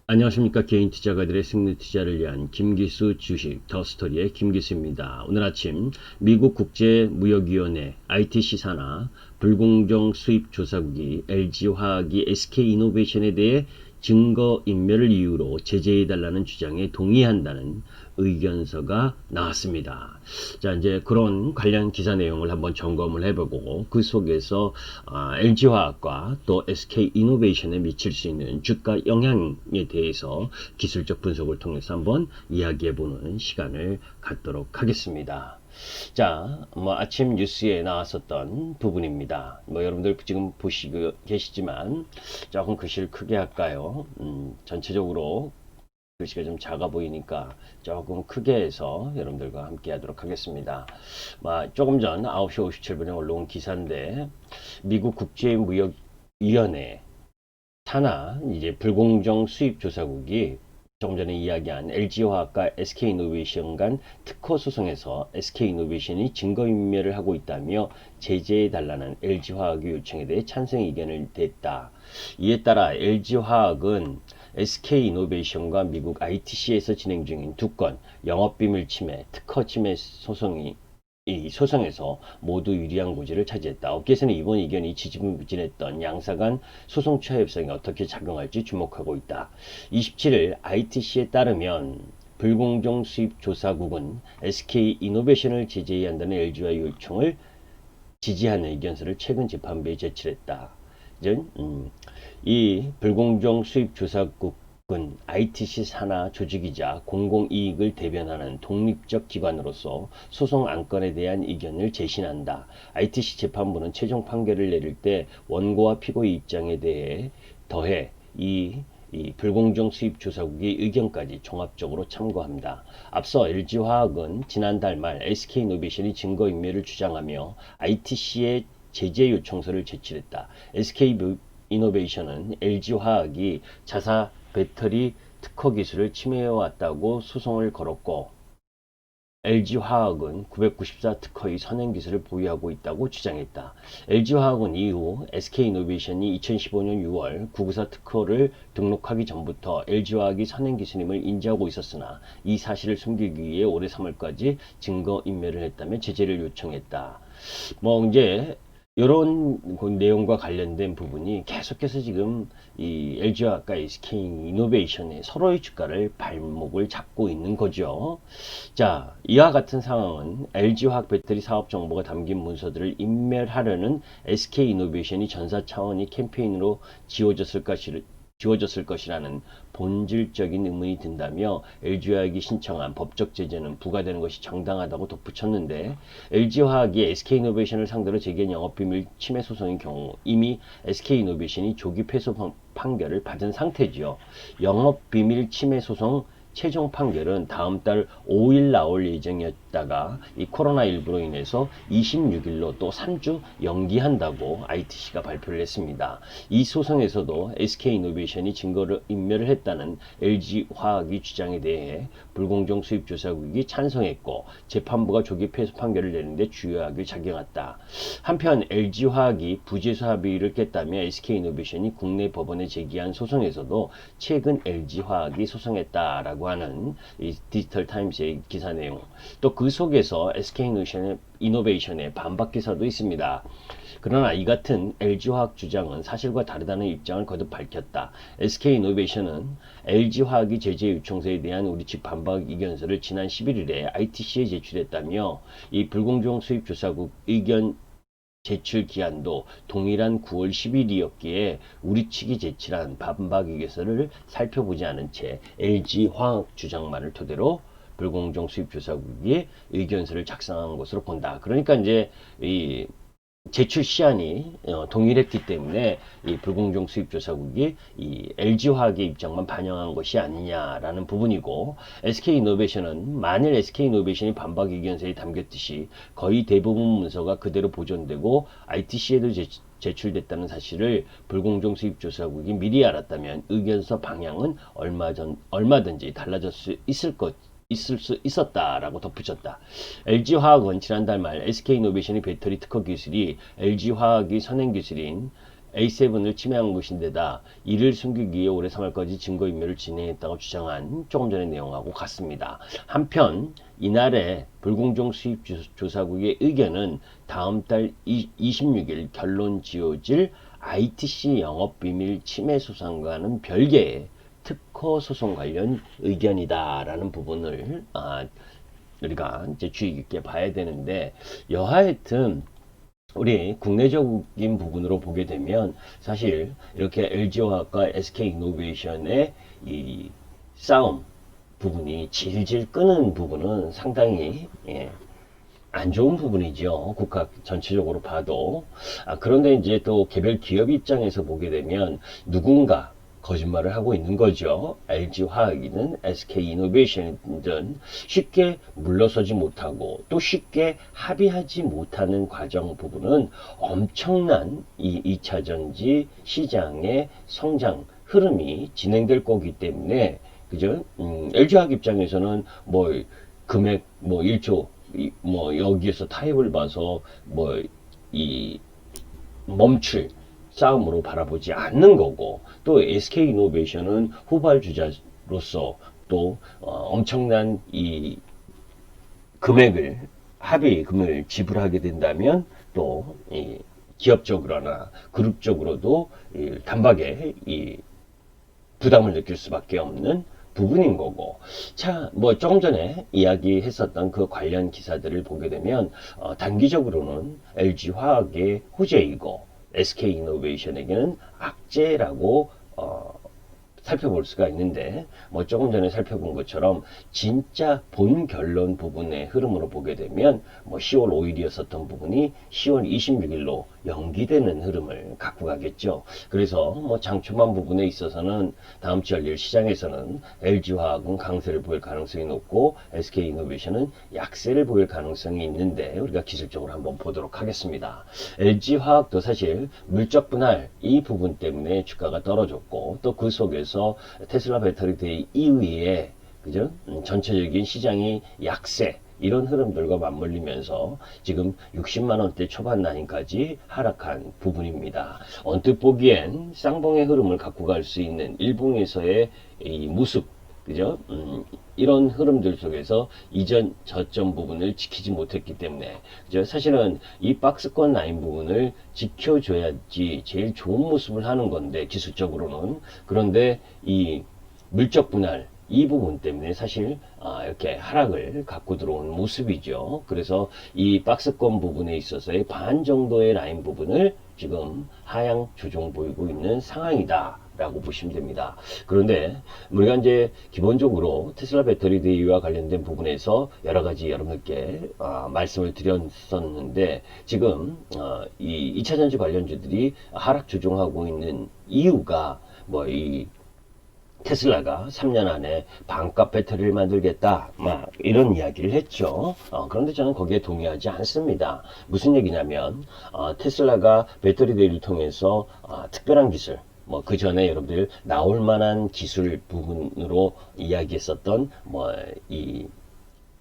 안녕하십니까. 개인 투자가들의 승리 투자를 위한 김기수 주식 더스토리의 김기수입니다. 오늘 아침 미국 국제무역위원회 ITC 산하 불공정 수입 조사국이 LG화학이 SK이노베이션에 대해 증거인멸을 이유로 제재해달라는 주장에 동의한다는 의견서가 나왔습니다. 자, 이제 그런 관련 기사 내용을 한번 점검을 해보고 그 속에서 LG화학과 또 SK이노베이션에 미칠 수 있는 주가 영향에 대해서 기술적 분석을 통해서 한번 이야기해보는 시간을 갖도록 하겠습니다. 자, 아침 뉴스에 나왔었던 부분입니다. 여러분들 지금 보시고 계시지만 조금 글씨를 크게 할까요? 전체적으로 글씨가 좀 작아 보이니까 조금 크게 해서 여러분들과 함께 하도록 하겠습니다. 조금 전 9시 57분에 올라온 기사인데 미국 국제무역위원회 산하 이제 불공정 수입 조사국이 조금 전에 이야기한 LG화학과 SK이노베이션 간 특허 소송에서 SK이노베이션이 증거인멸을 하고 있다며 제재해달라는 LG화학의 요청에 대해 찬성 의견을 냈다. 이에 따라 LG화학은 SK이노베이션과 미국 ITC에서 진행 중인 두 건 영업비밀 침해, 특허 침해 이 소송에서 모두 유리한 고지를 차지했다. 업계에서는 이번 의견이 지지부진했던 양사 간 소송 처해 협상이 어떻게 작용할지 주목하고 있다. 27일 ITC에 따르면 불공정 수입 조사국은 SK이노베이션을 제재해야 한다는 LG와의 요청을 지지하는 의견서를 최근 재판부에 제출했다. 이 불공정 수입 조사국은 ITC 산하 조직이자 공공이익을 대변하는 독립적 기관으로서 소송 안건에 대한 의견을 제신한다. ITC 재판부는 최종 판결을 내릴 때 원고와 피고의 입장에 대해 더해 이 불공정 수입 조사국의 의견까지 종합적으로 참고합니다. 앞서 LG화학은 지난달 말 SK이노베이션이 증거인멸을 주장하며 ITC에 제재 요청서를 제출했다. SK이노베이션은 LG화학이 자사 배터리 특허 기술을 침해해왔다고 소송을 걸었고 LG화학은 994 특허의 선행 기술을 보유하고 있다고 주장했다. LG화학은 이후 SK이노베이션이 2015년 6월 994 특허를 등록하기 전부터 LG화학이 선행 기술임을 인지하고 있었으나 이 사실을 숨기기 위해 올해 3월까지 증거인멸을 했다며 제재를 요청했다. 이제 이런 내용과 관련된 부분이 계속해서 지금 이 LG화학과 SK이노베이션의 서로의 주가를 발목을 잡고 있는 거죠. 자, 이와 같은 상황은 LG화학 배터리 사업 정보가 담긴 문서들을 인멸하려는 SK이노베이션이 전사 차원의 캠페인으로 지워졌을 것이라는 본질적인 의문이 든다며 LG화학이 신청한 법적 제재는 부과되는 것이 정당하다고 덧붙였는데 LG화학이 SK이노베이션을 상대로 제기한 영업비밀 침해 소송의 경우 이미 SK이노베이션이 조기 패소 판결을 받은 상태지요. 영업비밀 침해 소송 최종 판결은 다음 달 5일 나올 예정이었다가 이 코로나19로 인해서 26일로 또 3주 연기한다고 ITC가 발표를 했습니다. 이 소송에서도 SK이노베이션이 증거를 인멸을 했다는 LG화학의 주장에 대해 불공정 수입 조사국이 찬성했고 재판부가 조기 패소 판결을 내는데 주요하게 작용했다. 한편 LG화학이 부재수 합의를 깼다며 SK이노베이션이 국내 법원에 제기한 소송에서도 최근 LG화학이 소송했다라고 하는 이 디지털 타임스의 기사 내용, 또 그 속에서 SK이노베이션의 반박 기사도 있습니다. 그러나 이 같은 LG화학 주장은 사실과 다르다는 입장을 거듭 밝혔다. SK이노베이션은 LG화학이 제재 요청서에 대한 우리 측 반박 의견서를 지난 11일에 ITC에 제출했다며 이 불공정 수입 조사국 의견 제출 기한도 동일한 9월 10일이었기에 우리 측이 제출한 반박 의견서를 살펴보지 않은 채 LG화학 주장만을 토대로 불공정 수입 조사국이 의견서를 작성한 것으로 본다. 그러니까 이제 이 제출 시한이 동일했기 때문에 이 불공정 수입 조사국이 이 LG화학의 입장만 반영한 것이 아니냐라는 부분이고, SK이노베이션은 만일 SK이노베이션이 반박 의견서에 담겼듯이 거의 대부분 문서가 그대로 보존되고 ITC에도 제출됐다는 사실을 불공정 수입 조사국이 미리 알았다면 의견서 방향은 얼마든지 달라질 수 있었다라고 덧붙였다. LG화학은 지난달 말 SK이노베이션의 배터리 특허 기술이 LG화학의 선행 기술인 A7을 침해한 것인데다 이를 숨기기 위해 올해 3월까지 증거인멸을 진행했다고 주장한 조금 전의 내용하고 같습니다. 한편 이날의 불공정 수입 조사국의 의견은 다음 달 26일 결론 지어질 ITC 영업비밀 침해 소송과는 별개의 특허 소송 관련 의견이다라는 부분을 우리가 이제 주의 깊게 봐야 되는데, 여하튼 우리 국내적인 부분으로 보게 되면 사실 이렇게 LG화학과 SK이노베이션의 이 싸움 부분이 질질 끄는 부분은 상당히 안 좋은 부분이죠. 국가 전체적으로 봐도. 그런데 이제 또 개별 기업 입장에서 보게 되면 누군가 거짓말을 하고 있는 거죠. LG화학이든 SK이노베이션이든 쉽게 물러서지 못하고 또 쉽게 합의하지 못하는 과정 부분은 엄청난 이 2차전지 시장의 성장 흐름이 진행될 거기 때문에, 그죠? LG화학 입장에서는 뭐 금액 뭐 1조 뭐 여기에서 타협을 봐서 뭐 이 멈출 싸움으로 바라보지 않는 거고, 또 SK이노베이션은 후발주자로서 또 엄청난 이 금액을 합의금을 지불하게 된다면 또 이 기업적으로나 그룹적으로도 단박에 이 부담을 느낄 수밖에 없는 부분인 거고. 자, 뭐 조금 전에 이야기했었던 그 관련 기사들을 보게 되면 단기적으로는 LG화학의 호재이고 SK이노베이션에게는 악재라고 살펴볼 수가 있는데, 뭐 조금 전에 살펴본 것처럼 진짜 본 결론 부분의 흐름으로 보게 되면 뭐 10월 5일이었었던 부분이 10월 26일로 연기되는 흐름을 갖고 가겠죠. 그래서 뭐 장초반 부분에 있어서는 다음 주 열릴 시장에서는 LG화학은 강세를 보일 가능성이 높고 SK이노베이션은 약세를 보일 가능성이 있는데, 우리가 기술적으로 한번 보도록 하겠습니다. LG화학도 사실 물적 분할 이 부분 때문에 주가가 떨어졌고, 또 그 속에서 테슬라 배터리 데이 이후에 그죠? 전체적인 시장이 약세 이런 흐름들과 맞물리면서 지금 60만 원대 초반 라인까지 하락한 부분입니다. 언뜻 보기엔 쌍봉의 흐름을 갖고 갈 수 있는 일봉에서의 이 모습, 그죠? 이런 흐름들 속에서 이전 저점 부분을 지키지 못했기 때문에, 그죠? 사실은 이 박스권 라인 부분을 지켜줘야지 제일 좋은 모습을 하는 건데, 기술적으로는. 그런데 이 물적 분할 이 부분 때문에 사실 이렇게 하락을 갖고 들어온 모습이죠. 그래서 이 박스권 부분에 있어서의 반 정도의 라인 부분을 지금 하향 조정 보이고 있는 상황이다 라고 보시면 됩니다. 그런데 우리가 이제 기본적으로 테슬라 배터리 데이와 관련된 부분에서 여러 가지 여러분께 말씀을 드렸었는데, 지금 이 2차전지 관련주들이 하락 조정하고 있는 이유가 뭐 이 테슬라가 3년 안에 반값 배터리를 만들겠다, 막 이런 이야기를 했죠. 그런데 저는 거기에 동의하지 않습니다. 무슨 얘기냐면 테슬라가 배터리 대를 통해서 특별한 기술, 뭐 그 전에 여러분들 나올 만한 기술 부분으로 이야기했었던 뭐 이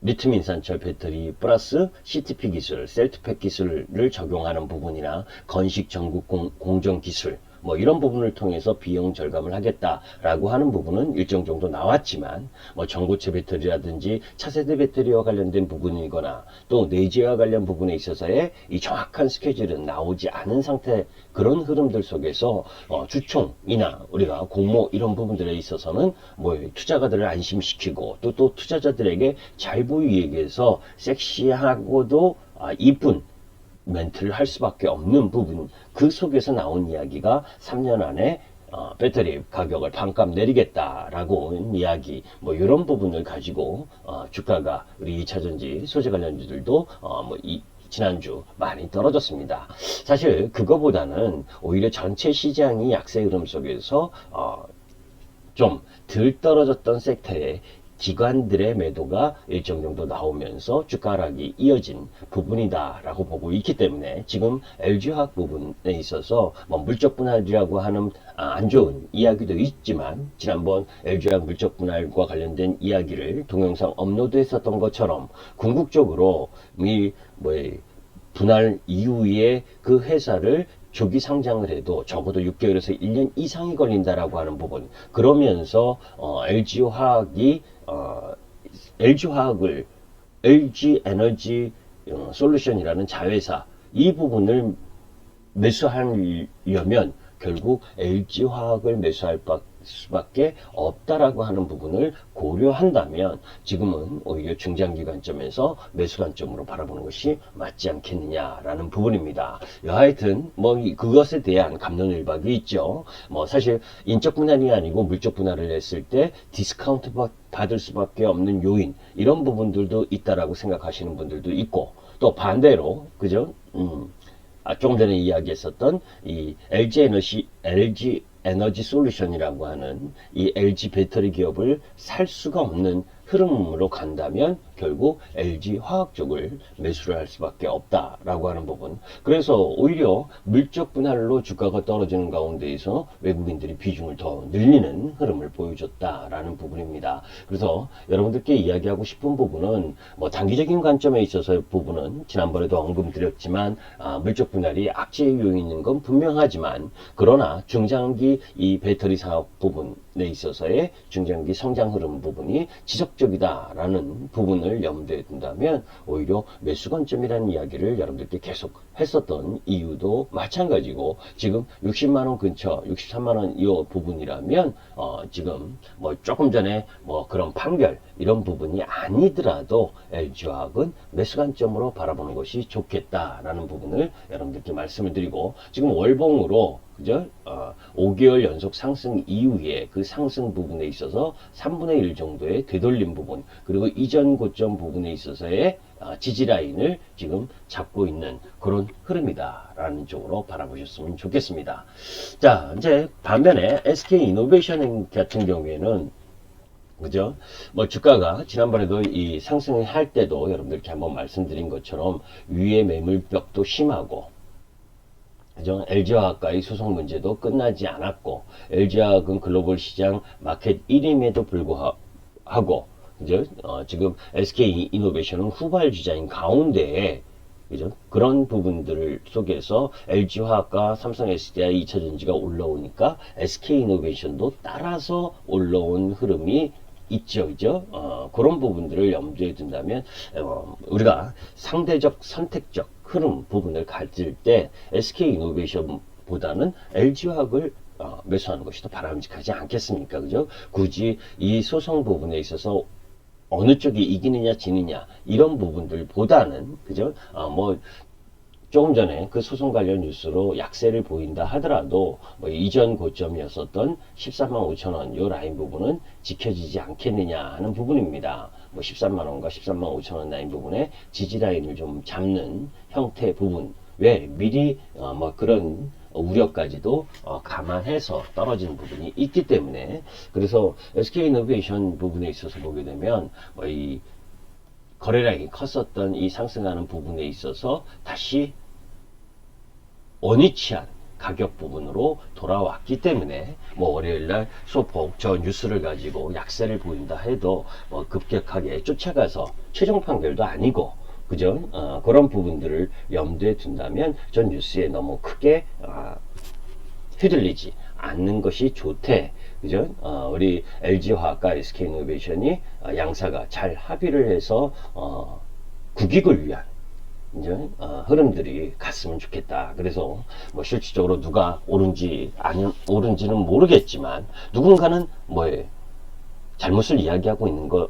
리튬 인산철 배터리 플러스 CTP 기술, 셀트팩 기술을 적용하는 부분이나 건식 전국 공정 기술, 뭐 이런 부분을 통해서 비용 절감을 하겠다라고 하는 부분은 일정 정도 나왔지만, 뭐 전고체 배터리라든지 차세대 배터리와 관련된 부분이거나 또 내재와 관련 부분에 있어서의 이 정확한 스케줄은 나오지 않은 상태, 그런 흐름들 속에서 주총이나 우리가 공모 이런 부분들에 있어서는 뭐 투자가들을 안심시키고 또 투자자들에게 잘 보이기 위해서 섹시하고도 이쁜 멘트를 할 수밖에 없는 부분, 그 속에서 나온 이야기가 3년 안에 배터리 가격을 반값 내리겠다라고 이야기, 뭐 이런 부분을 가지고 주가가 우리 2차전지 소재 관련주들도 지난주 많이 떨어졌습니다. 사실 그거보다는 오히려 전체 시장이 약세 흐름 속에서 좀 덜 떨어졌던 섹터에 기관들의 매도가 일정 정도 나오면서 주가 하락이 이어진 부분이다라고 보고 있기 때문에, 지금 LG화학 부분에 있어서 뭐 물적 분할이라고 하는 안 좋은 이야기도 있지만, 지난번 LG화학 물적 분할과 관련된 이야기를 동영상 업로드했었던 것처럼 궁극적으로 분할 이후에 그 회사를 조기 상장을 해도 적어도 6개월에서 1년 이상이 걸린다라고 하는 부분. 그러면서 LG화학이 LG화학을 LG 에너지 솔루션이라는 자회사 이 부분을 매수하려면 결국 LG화학을 매수할 수밖에 없다라고 하는 부분을 고려한다면 지금은 오히려 중장기 관점에서 매수 관점으로 바라보는 것이 맞지 않겠느냐라는 부분입니다. 하여튼 뭐 그것에 대한 갑론을박이 있죠. 뭐 사실 인적 분할이 아니고 물적 분할을 했을 때 디스카운트 받을 수밖에 없는 요인 이런 부분들도 있다라고 생각하시는 분들도 있고 또 반대로 그죠? 조금 전에 이야기했었던 이 LG 에너지 솔루션이라고 하는 이 LG 배터리 기업을 살 수가 없는 흐름으로 간다면 결국 LG 화학 쪽을 매수를 할 수밖에 없다라고 하는 부분. 그래서 오히려 물적 분할로 주가가 떨어지는 가운데에서 외국인들이 비중을 더 늘리는 흐름을 보여줬다라는 부분입니다. 그래서 여러분들께 이야기하고 싶은 부분은 뭐 단기적인 관점에 있어서의 부분은 지난번에도 언급드렸지만 물적 분할이 악재의 요인인 건 분명하지만 그러나 중장기 이 배터리 사업 부분에 있어서의 중장기 성장 흐름 부분이 지속적이다라는 부분을 염두에 둔다면 오히려 매수 관점이라는 이야기를 여러분들께 계속 했었던 이유도 마찬가지고 지금 60만원 근처 63만원 이 부분이라면 지금 뭐 조금 전에 뭐 그런 판결 이런 부분이 아니더라도 LG화학은 매수 관점으로 바라보는 것이 좋겠다라는 부분을 여러분들께 말씀을 드리고 지금 월봉으로 그죠? 5개월 연속 상승 이후에 그 상승 부분에 있어서 3분의 1 정도의 되돌림 부분 그리고 이전 고점 부분에 있어서의 지지 라인을 지금 잡고 있는 그런 흐름이다 라는 쪽으로 바라보셨으면 좋겠습니다. 자, 이제 반면에 SK이노베이션 같은 경우에는 그죠? 뭐 주가가 지난번에도 이 상승할 때도 여러분들께 한번 말씀드린 것처럼 위에 매물벽도 심하고 그죠? LG화학과의 소송 문제도 끝나지 않았고 LG화학은 글로벌 시장 마켓 1임에도 불구하고 그죠? 지금 SK이노베이션은 후발주자인 가운데에 그죠? 그런 부분들 속에서 LG화학과 삼성 SDI 2차전지가 올라오니까 SK이노베이션도 따라서 올라온 흐름이 있죠, 그죠? 그런 부분들을 염두에 둔다면 우리가 상대적 선택적 흐름 부분을 가질 때 SK이노베이션보다는 LG화학을 매수하는 것이 더 바람직하지 않겠습니까? 그죠? 굳이 이 소송 부분에 있어서 어느 쪽이 이기느냐 지느냐 이런 부분들보다는 그죠? 뭐 조금 전에 그 소송 관련 뉴스로 약세를 보인다 하더라도 뭐 이전 고점이었었던 13만 5천 원 요 라인 부분은 지켜지지 않겠느냐 하는 부분입니다. 뭐 13만 원과 13만 5천 원 라인 부분에 지지 라인을 좀 잡는 형태 부분 왜 미리 뭐 그런 우려까지도 감안해서 떨어지는 부분이 있기 때문에 그래서 SK이노베이션 부분에 있어서 보게 되면 뭐 이 거래량이 컸었던 이 상승하는 부분에 있어서 다시 원위치한 가격 부분으로 돌아왔기 때문에 뭐 월요일날 소폭 저 뉴스를 가지고 약세를 보인다 해도 뭐 급격하게 쫓아가서 최종 판결도 아니고 그죠? 그런 부분들을 염두에 둔다면 전 뉴스에 너무 크게 휘둘리지 않는 것이 좋대. 그죠? 우리 LG화학과 SK이노베이션이 양사가 잘 합의를 해서 국익을 위한 이제 흐름들이 갔으면 좋겠다. 그래서 뭐 실질적으로 누가 옳은지 옳은지는 모르겠지만 누군가는 뭐에 잘못을 이야기하고 있는 거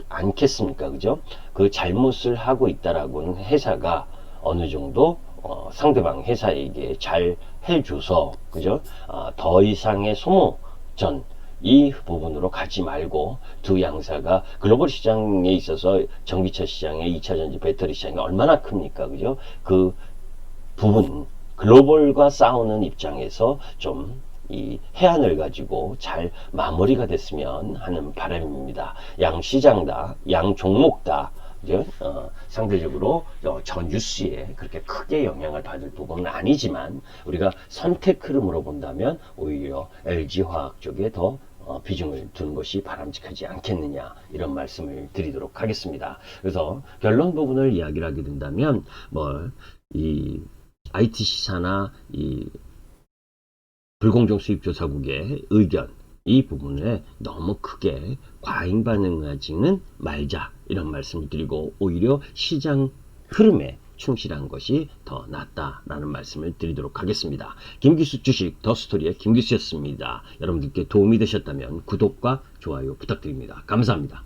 않겠습니까? 그죠? 그 잘못을 하고 있다라고는 회사가 어느 정도 상대방 회사에게 잘 해줘서 그죠? 더 이상의 소모전 이 부분으로 가지 말고 두 양사가 글로벌 시장에 있어서 전기차 시장의 2차전지 배터리 시장이 얼마나 큽니까? 그죠? 그 부분 글로벌과 싸우는 입장에서 좀 이 해안을 가지고 잘 마무리가 됐으면 하는 바람입니다. 양 시장 양 종목 다 상대적으로 저 뉴스에 그렇게 크게 영향을 받을 부분은 아니지만 우리가 선택 흐름으로 본다면 오히려 LG화학 쪽에 더 비중을 두는 것이 바람직하지 않겠느냐 이런 말씀을 드리도록 하겠습니다. 그래서 결론 부분을 이야기를 하게 된다면 뭐 이 IT 시사나 이 불공정 수입조사국의 의견, 이 부분에 너무 크게 과잉 반응하지는 말자, 이런 말씀을 드리고 오히려 시장 흐름에 충실한 것이 더 낫다라는 말씀을 드리도록 하겠습니다. 김기수 주식 더스토리의 김기수였습니다. 여러분들께 도움이 되셨다면 구독과 좋아요 부탁드립니다. 감사합니다.